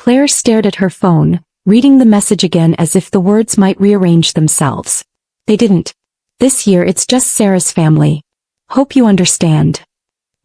Claire stared at her phone, reading the message again as if the words might rearrange themselves. They didn't. This year it's just Sarah's family. Hope you understand.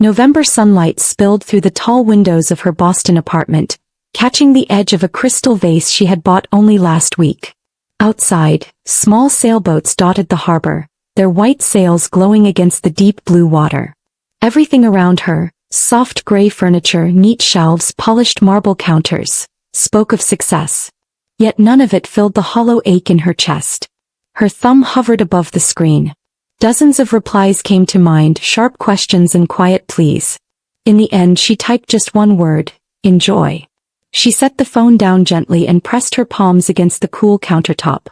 November sunlight spilled through the tall windows of her Boston apartment, catching the edge of a crystal vase she had bought only last week. Outside, small sailboats dotted the harbor, their white sails glowing against the deep blue water. Everything around her, soft gray furniture, neat shelves, polished marble counters, spoke of success. Yet none of it filled the hollow ache in her chest. Her thumb hovered above the screen. Dozens of replies came to mind, sharp questions and quiet pleas. In the end she typed just one word: enjoy. She set the phone down gently and pressed her palms against the cool countertop.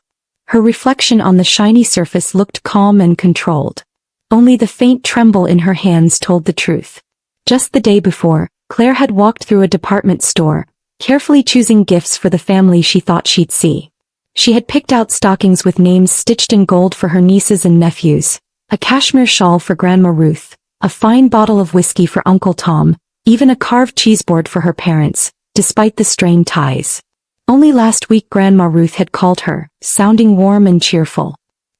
Her reflection on the shiny surface looked calm and controlled. Only the faint tremble in her hands told the truth. Just the day before, Claire had walked through a department store, carefully choosing gifts for the family she thought she'd see. She had picked out stockings with names stitched in gold for her nieces and nephews, a cashmere shawl for Grandma Ruth, a fine bottle of whiskey for Uncle Tom, even a carved cheeseboard for her parents, despite the strained ties. Only last week Grandma Ruth had called her, sounding warm and cheerful.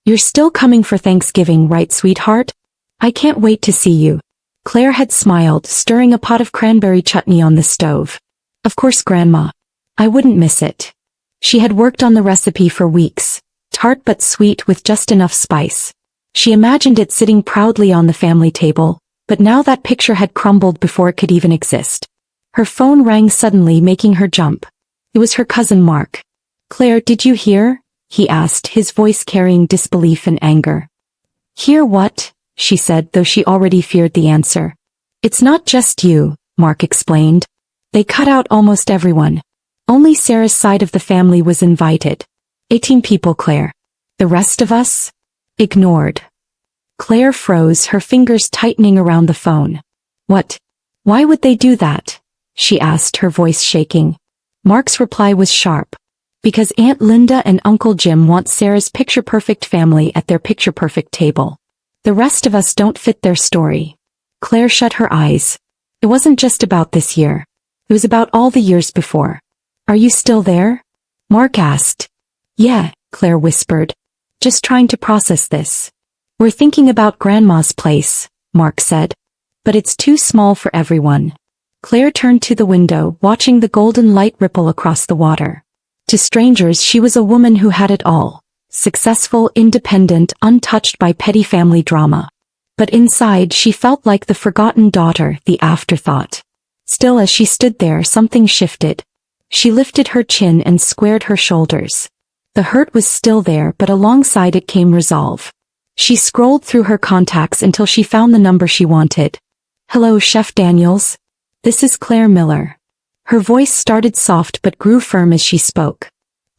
"You're still coming for Thanksgiving, right, sweetheart? I can't wait to see you." Claire had smiled, stirring a pot of cranberry chutney on the stove. "Of course, Grandma. I wouldn't miss it." She had worked on the recipe for weeks, tart but sweet with just enough spice. She imagined it sitting proudly on the family table, but now that picture had crumbled before it could even exist. Her phone rang suddenly, making her jump. It was her cousin Mark. "Claire, did you hear?" he asked, his voice carrying disbelief and anger. "Hear what?" she said, though she already feared the answer. "It's not just you," Mark explained. "They cut out almost everyone. Only Sarah's side of the family was invited. 18 people, Claire. The rest of us? Ignored." Claire froze, her fingers tightening around the phone. "What? Why would they do that?" she asked, her voice shaking. Mark's reply was sharp. "Because Aunt Linda and Uncle Jim want Sarah's picture-perfect family at their picture-perfect table. The rest of us don't fit their story." Claire shut her eyes. It wasn't just about this year. It was about all the years before. "Are you still there?" Mark asked. "Yeah," Claire whispered. "Just trying to process this." "We're thinking about Grandma's place," Mark said. "But it's too small for everyone." Claire turned to the window, watching the golden light ripple across the water. To strangers she was a woman who had it all. Successful, independent, untouched by petty family drama. But inside she felt like the forgotten daughter, the afterthought. Still, as she stood there, something shifted. She lifted her chin and squared her shoulders. The hurt was still there, but alongside it came resolve. She scrolled through her contacts until she found the number she wanted. "Hello, Chef Daniels. This is Claire Miller." Her voice started soft but grew firm as she spoke.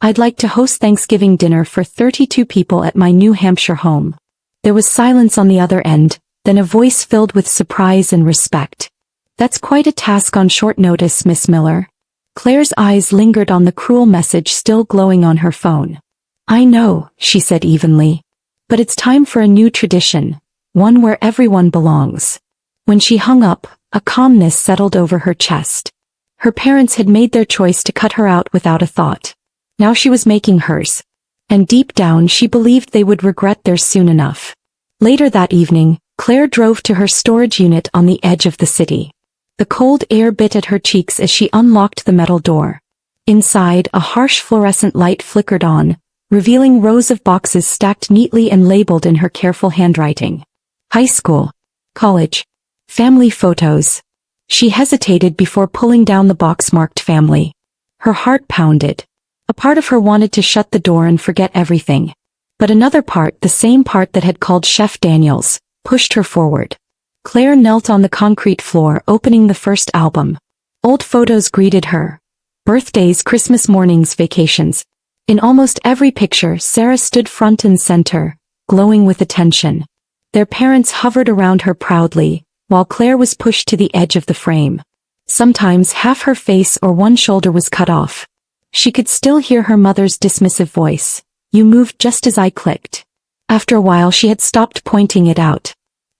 "I'd like to host Thanksgiving dinner for 32 people at my New Hampshire home." There was silence on the other end, then a voice filled with surprise and respect. "That's quite a task on short notice, Miss Miller." Claire's eyes lingered on the cruel message still glowing on her phone. "I know," she said evenly. "But it's time for a new tradition, one where everyone belongs." When she hung up, a calmness settled over her chest. Her parents had made their choice to cut her out without a thought. Now she was making hers. And deep down she believed they would regret theirs soon enough. Later that evening, Claire drove to her storage unit on the edge of the city. The cold air bit at her cheeks as she unlocked the metal door. Inside, a harsh fluorescent light flickered on, revealing rows of boxes stacked neatly and labeled in her careful handwriting. High school, college, family photos. She hesitated before pulling down the box marked family. Her heart pounded. A part of her wanted to shut the door and forget everything. But another part, the same part that had called Chef Daniels, pushed her forward. Claire knelt on the concrete floor, opening the first album. Old photos greeted her. Birthdays, Christmas mornings, vacations. In almost every picture, Sarah stood front and center, glowing with attention. Their parents hovered around her proudly, while Claire was pushed to the edge of the frame. Sometimes half her face or one shoulder was cut off. She could still hear her mother's dismissive voice. "You moved just as I clicked." After a while she had stopped pointing it out.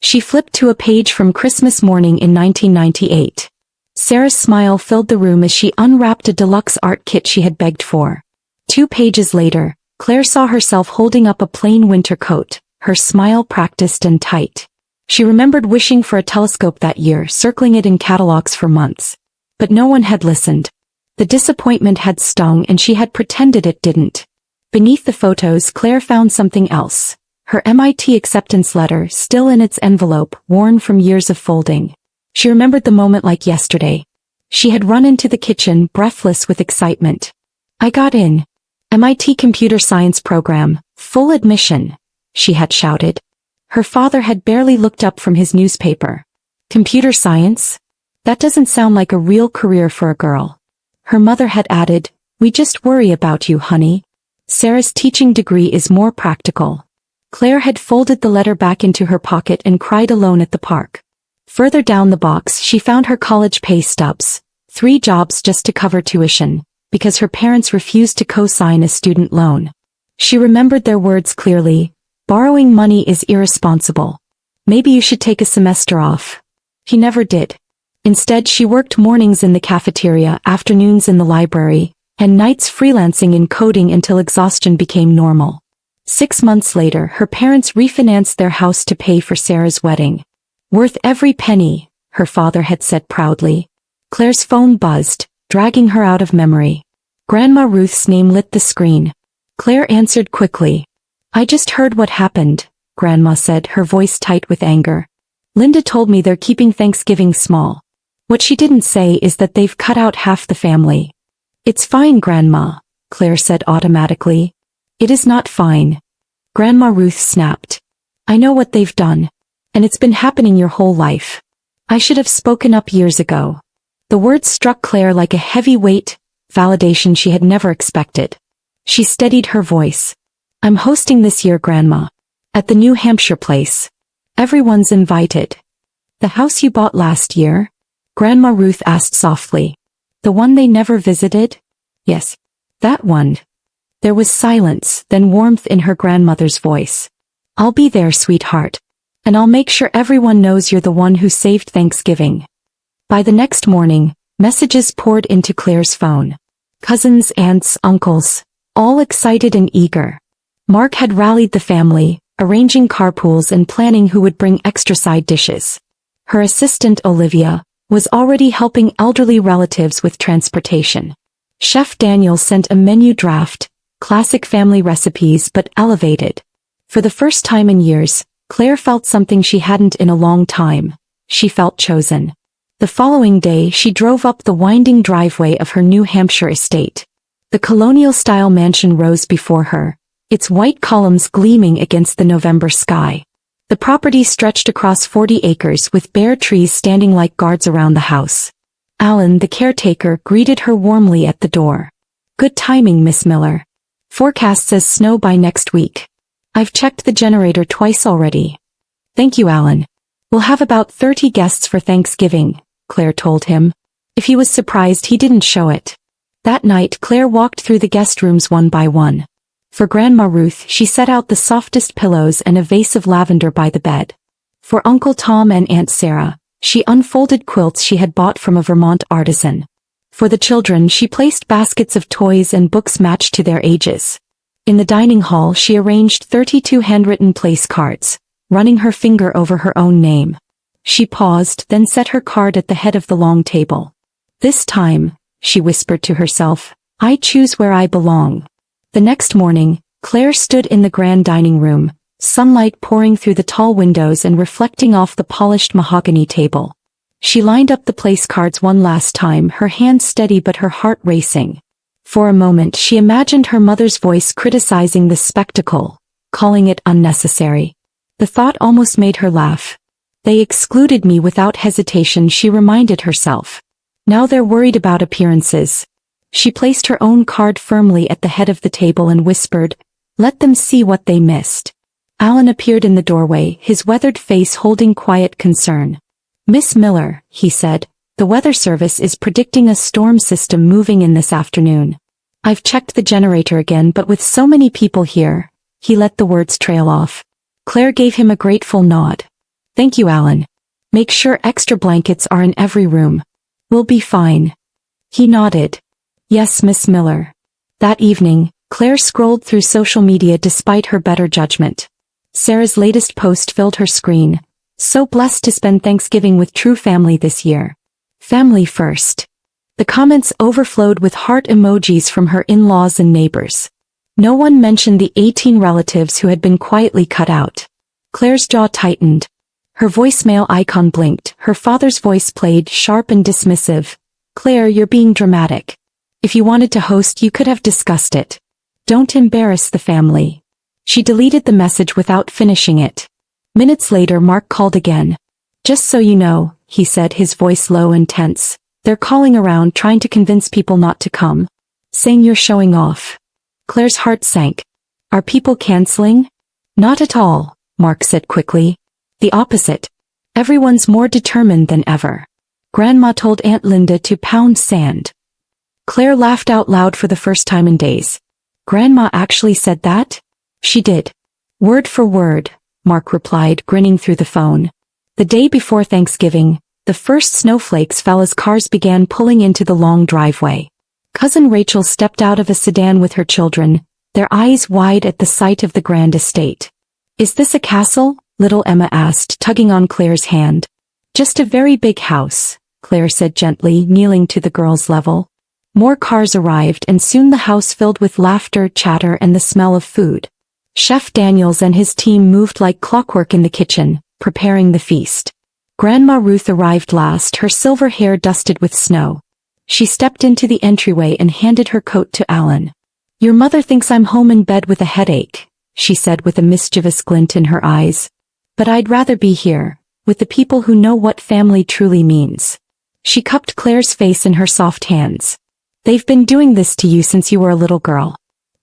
She flipped to a page from Christmas morning in 1998. Sarah's smile filled the room as she unwrapped a deluxe art kit she had begged for. 2 pages later, Claire saw herself holding up a plain winter coat, her smile practiced and tight. She remembered wishing for a telescope that year, circling it in catalogs for months. But no one had listened. The disappointment had stung and she had pretended it didn't. Beneath the photos, Claire found something else. Her MIT acceptance letter, still in its envelope, worn from years of folding. She remembered the moment like yesterday. She had run into the kitchen, breathless with excitement. "I got in. MIT computer science program, full admission," she had shouted. Her father had barely looked up from his newspaper. "Computer science? That doesn't sound like a real career for a girl." Her mother had added, "We just worry about you, honey. Sarah's teaching degree is more practical." Claire had folded the letter back into her pocket and cried alone at the park. Further down the box she found her college pay stubs, 3 jobs just to cover tuition, because her parents refused to co-sign a student loan. She remembered their words clearly, "Borrowing money is irresponsible. Maybe you should take a semester off." He never did. Instead she worked mornings in the cafeteria, afternoons in the library, and nights freelancing in coding until exhaustion became normal. 6 months later her parents refinanced their house to pay for Sarah's wedding. "Worth every penny," her father had said proudly. Claire's phone buzzed, dragging her out of memory. Grandma Ruth's name lit the screen. Claire answered quickly. "I just heard what happened," Grandma said, her voice tight with anger. "Linda told me they're keeping Thanksgiving small. What she didn't say is that they've cut out half the family." "It's fine, Grandma," Claire said automatically. "It is not fine." Grandma Ruth snapped. "I know what they've done. And it's been happening your whole life. I should have spoken up years ago." The words struck Claire like a heavy weight, validation she had never expected. She steadied her voice. "I'm hosting this year, Grandma. At the New Hampshire place. Everyone's invited." "The house you bought last year?" Grandma Ruth asked softly. "The one they never visited?" "Yes. That one." There was silence, then warmth in her grandmother's voice. "I'll be there, sweetheart. And I'll make sure everyone knows you're the one who saved Thanksgiving." By the next morning, messages poured into Claire's phone. Cousins, aunts, uncles, all excited and eager. Mark had rallied the family, arranging carpools and planning who would bring extra side dishes. Her assistant, Olivia, was already helping elderly relatives with transportation. Chef Daniel sent a menu draft, classic family recipes but elevated. For the first time in years, Claire felt something she hadn't in a long time. She felt chosen. The following day she drove up the winding driveway of her New Hampshire estate. The colonial-style mansion rose before her, its white columns gleaming against the November sky. The property stretched across 40 acres with bare trees standing like guards around the house. Alan, the caretaker, greeted her warmly at the door. "Good timing, Miss Miller. Forecast says snow by next week. I've checked the generator twice already." "Thank you, Alan. We'll have about 30 guests for Thanksgiving," Claire told him. If he was surprised, he didn't show it. That night Claire walked through the guest rooms one by one. For Grandma Ruth she set out the softest pillows and a vase of lavender by the bed. For Uncle Tom and Aunt Sarah, she unfolded quilts she had bought from a Vermont artisan. For the children she placed baskets of toys and books matched to their ages. In the dining hall she arranged 32 handwritten place cards, running her finger over her own name. She paused, then set her card at the head of the long table. "This time," she whispered to herself, "I choose where I belong." The next morning, Claire stood in the grand dining room, sunlight pouring through the tall windows and reflecting off the polished mahogany table. She lined up the place cards one last time, her hand steady but her heart racing. For a moment she imagined her mother's voice criticizing the spectacle, calling it unnecessary. The thought almost made her laugh. "They excluded me without hesitation," she reminded herself. "Now they're worried about appearances." She placed her own card firmly at the head of the table and whispered, "Let them see what they missed." Alan appeared in the doorway, his weathered face holding quiet concern. "Miss Miller," he said, "the weather service is predicting a storm system moving in this afternoon. I've checked the generator again, but with so many people here," he let the words trail off. Claire gave him a grateful nod. "Thank you, Alan. Make sure extra blankets are in every room. We'll be fine. He nodded. Yes, Miss Miller. That evening, Claire scrolled through social media despite her better judgment. Sarah's latest post filled her screen. So blessed to spend Thanksgiving with true family this year. Family first. The comments overflowed with heart emojis from her in-laws and neighbors. No one mentioned the 18 relatives who had been quietly cut out. Claire's jaw tightened. Her voicemail icon blinked. Her father's voice played, sharp and dismissive. Claire, you're being dramatic. If you wanted to host, you could have discussed it. Don't embarrass the family. She deleted the message without finishing it. Minutes later, Mark called again. Just so you know, he said, his voice low and tense. They're calling around trying to convince people not to come. Saying you're showing off. Claire's heart sank. Are people canceling? Not at all, Mark said quickly. The opposite. Everyone's more determined than ever. Grandma told Aunt Linda to pound sand. Claire laughed out loud for the first time in days. Grandma actually said that? She did. Word for word, Mark replied, grinning through the phone. The day before Thanksgiving, the first snowflakes fell as cars began pulling into the long driveway. Cousin Rachel stepped out of a sedan with her children, their eyes wide at the sight of the grand estate. Is this a castle? Little Emma asked, tugging on Claire's hand. Just a very big house, Claire said gently, kneeling to the girl's level. More cars arrived and soon the house filled with laughter, chatter and the smell of food. Chef Daniels and his team moved like clockwork in the kitchen, preparing the feast. Grandma Ruth arrived last, her silver hair dusted with snow. She stepped into the entryway and handed her coat to Alan. Your mother thinks I'm home in bed with a headache, she said with a mischievous glint in her eyes. But I'd rather be here, with the people who know what family truly means. She cupped Claire's face in her soft hands. They've been doing this to you since you were a little girl.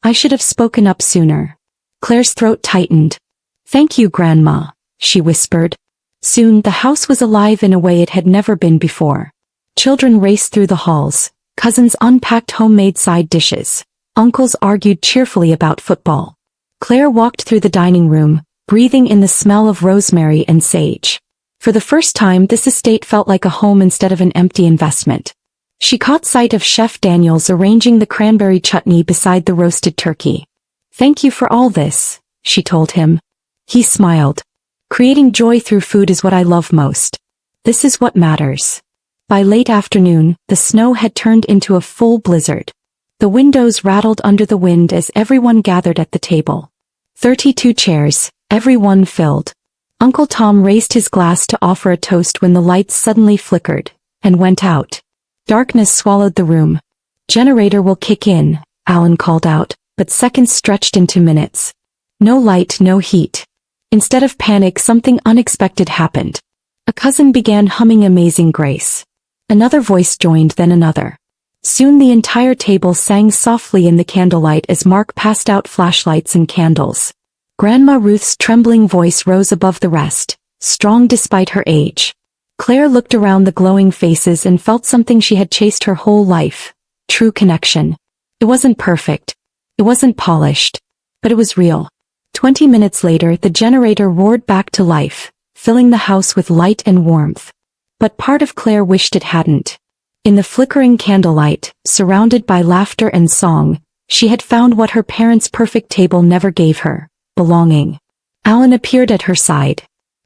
I should have spoken up sooner. Claire's throat tightened. Thank you, Grandma, she whispered. Soon the house was alive in a way it had never been before. Children raced through the halls, cousins unpacked homemade side dishes, uncles argued cheerfully about football. Claire walked through the dining room, breathing in the smell of rosemary and sage. For the first time, this estate felt like a home instead of an empty investment. She caught sight of Chef Daniels arranging the cranberry chutney beside the roasted turkey. Thank you for all this, she told him. He smiled. Creating joy through food is what I love most. This is what matters. By late afternoon, the snow had turned into a full blizzard. The windows rattled under the wind as everyone gathered at the table. 32 chairs, every one filled. Uncle Tom raised his glass to offer a toast when the lights suddenly flickered and went out. Darkness swallowed the room. Generator will kick in, Alan called out, but seconds stretched into minutes. No light, no heat. Instead of panic, something unexpected happened. A cousin began humming Amazing Grace. Another voice joined, then another. Soon the entire table sang softly in the candlelight as Mark passed out flashlights and candles. Grandma Ruth's trembling voice rose above the rest, strong despite her age. Claire looked around the glowing faces and felt something she had chased her whole life. True connection. It wasn't perfect. It wasn't polished. But it was real. 20 minutes later, the generator roared back to life, filling the house with light and warmth. But part of Claire wished it hadn't. In the flickering candlelight, surrounded by laughter and song, she had found what her parents' perfect table never gave her: belonging. Alan appeared at her side.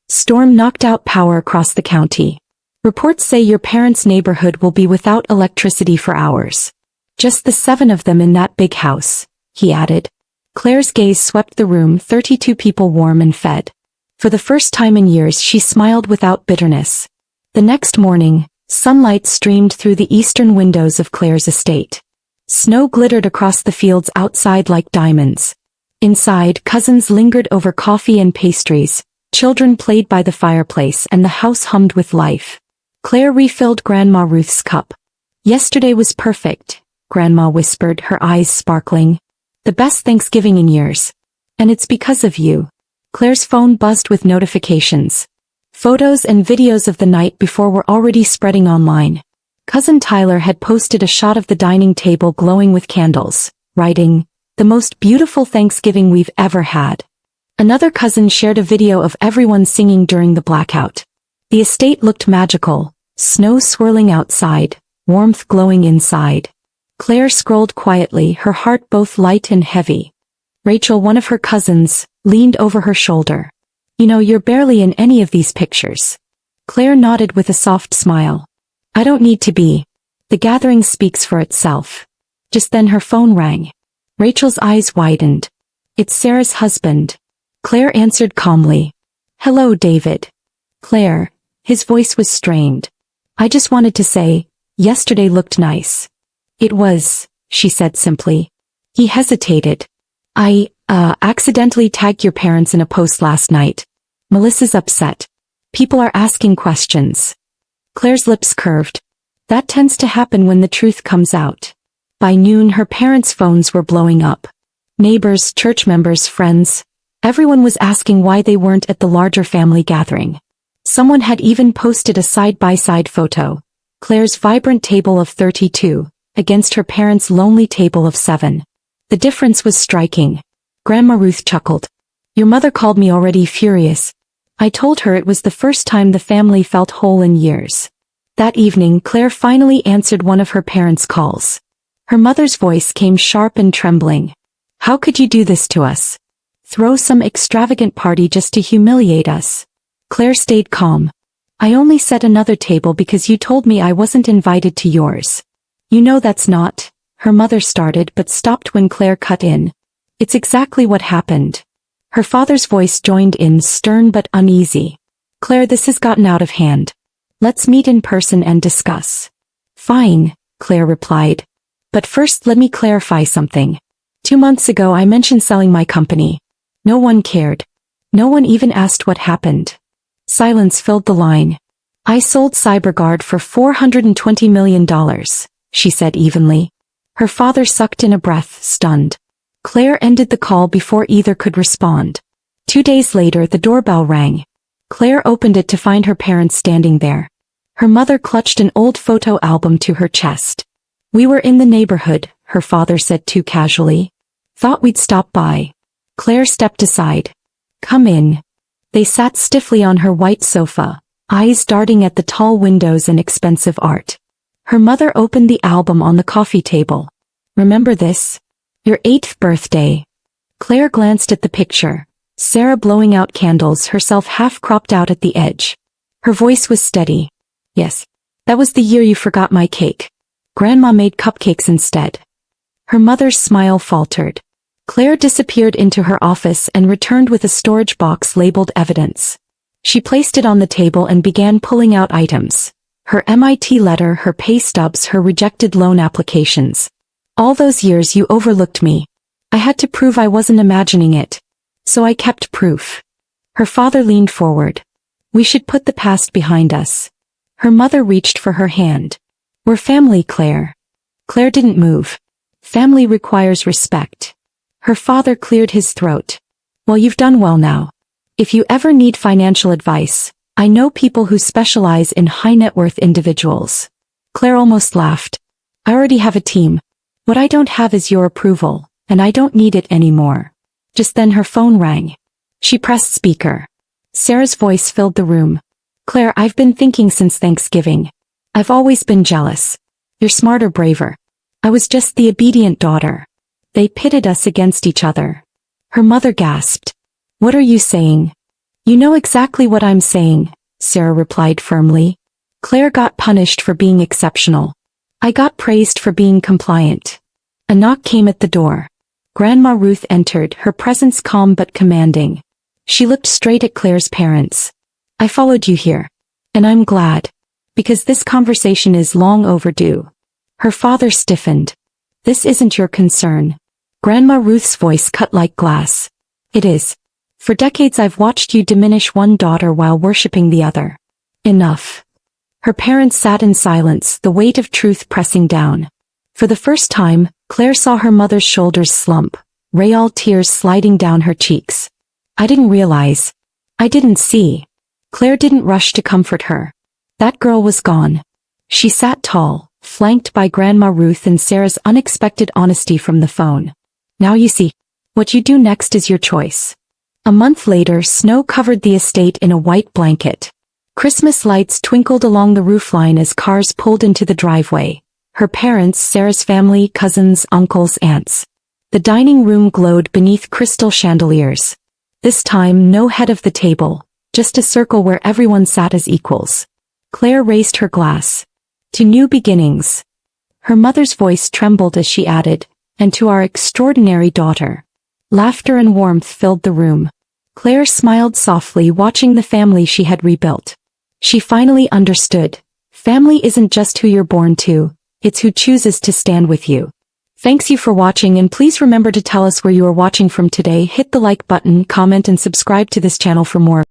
Storm knocked out power across the county. Reports say your parents' neighborhood will be without electricity for hours. Just the 7 of them in that big house, he added. Claire's gaze swept the room, 32 people warm and fed. For the first time in years, she smiled without bitterness. The next morning, sunlight streamed through the eastern windows of Claire's estate. Snow glittered across the fields outside like diamonds. Inside, cousins lingered over coffee and pastries, children played by the fireplace, and the house hummed with life. Claire refilled Grandma Ruth's cup. Yesterday was perfect, Grandma whispered, her eyes sparkling. The best Thanksgiving in years. And it's because of you. Claire's phone buzzed with notifications. Photos and videos of the night before were already spreading online. Cousin Tyler had posted a shot of the dining table glowing with candles, writing, "The most beautiful Thanksgiving we've ever had." Another cousin shared a video of everyone singing during the blackout. The estate looked magical, Snow swirling outside, warmth glowing inside. Clare scrolled quietly, her heart both light and heavy. Rachel, one of her cousins, leaned over her shoulder. You know, you're barely in any of these pictures. Clare nodded with a soft smile. I don't need to be. The gathering speaks for itself. Just then her phone rang. Rachel's eyes widened. It's Sarah's husband. Clare answered calmly. Hello, David. Clare. His voice was strained. I just wanted to say, yesterday looked nice. It was, she said simply. He hesitated. I accidentally tagged your parents in a post last night. Melissa's upset. People are asking questions. Claire's lips curved. That tends to happen when the truth comes out. By noon her parents' phones were blowing up. Neighbors, church members, friends. Everyone was asking why they weren't at the larger family gathering. Someone had even posted a side-by-side photo. Claire's vibrant table of 32, against her parents' lonely table of 7. The difference was striking. Grandma Ruth chuckled. Your mother called me already furious. I told her it was the first time the family felt whole in years. That evening Clare finally answered one of her parents' calls. Her mother's voice came sharp and trembling. How could you do this to us? Throw some extravagant party just to humiliate us? Clare stayed calm. I only set another table because you told me I wasn't invited to yours. You know that's not, her mother started but stopped when Clare cut in. It's exactly what happened. Her father's voice joined in, stern but uneasy. Clare, this has gotten out of hand. Let's meet in person and discuss. Fine, Clare replied. But first let me clarify something. 2 months ago I mentioned selling my company. No one cared. No one even asked what happened. Silence filled the line. I sold CyberGuard for $420 million, she said evenly. Her father sucked in a breath, stunned. Clare ended the call before either could respond. 2 days later the doorbell rang. Clare opened it to find her parents standing there. Her mother clutched an old photo album to her chest. We were in the neighborhood, her father said too casually. Thought we'd stop by. Clare stepped aside. Come in. They sat stiffly on her white sofa, eyes darting at the tall windows and expensive art. Her mother opened the album on the coffee table. Remember this? Your 8th birthday. Clare glanced at the picture. Sarah blowing out candles, herself half cropped out at the edge. Her voice was steady. Yes. That was the year you forgot my cake. Grandma made cupcakes instead. Her mother's smile faltered. Clare disappeared into her office and returned with a storage box labeled evidence. She placed it on the table and began pulling out items. Her MIT letter, her pay stubs, her rejected loan applications. All those years you overlooked me. I had to prove I wasn't imagining it. So I kept proof. Her father leaned forward. We should put the past behind us. Her mother reached for her hand. We're family, Clare. Clare didn't move. Family requires respect. Her father cleared his throat. Well, you've done well now. If you ever need financial advice, I know people who specialize in high net worth individuals. Clare almost laughed. I already have a team. What I don't have is your approval, and I don't need it anymore. Just then her phone rang. She pressed speaker. Sarah's voice filled the room. Clare, I've been thinking since Thanksgiving. I've always been jealous. You're smarter, braver. I was just the obedient daughter. They pitted us against each other. Her mother gasped. What are you saying? You know exactly what I'm saying, Sarah replied firmly. Clare got punished for being exceptional. I got praised for being compliant. A knock came at the door. Grandma Ruth entered, her presence calm but commanding. She looked straight at Clare's parents. I followed you here. And I'm glad. Because this conversation is long overdue. Her father stiffened. This isn't your concern. Grandma Ruth's voice cut like glass. It is. For decades I've watched you diminish one daughter while worshipping the other. Enough. Her parents sat in silence, the weight of truth pressing down. For the first time, Clare saw her mother's shoulders slump, real tears sliding down her cheeks. I didn't realize. I didn't see. Clare didn't rush to comfort her. That girl was gone. She sat tall, flanked by Grandma Ruth and Sarah's unexpected honesty from the phone. Now you see. What you do next is your choice. A month later, snow covered the estate in a white blanket. Christmas lights twinkled along the roofline as cars pulled into the driveway. Her parents, Sarah's family, cousins, uncles, aunts. The dining room glowed beneath crystal chandeliers. This time, no head of the table, just a circle where everyone sat as equals. Claire raised her glass. To new beginnings. Her mother's voice trembled as she added, and to our extraordinary daughter. Laughter and warmth filled the room. Claire smiled softly, watching the family she had rebuilt. She finally understood. Family isn't just who you're born to, it's who chooses to stand with you. Thanks you for watching, and please remember to tell us where you are watching from today. Hit the like button, comment and subscribe to this channel for more.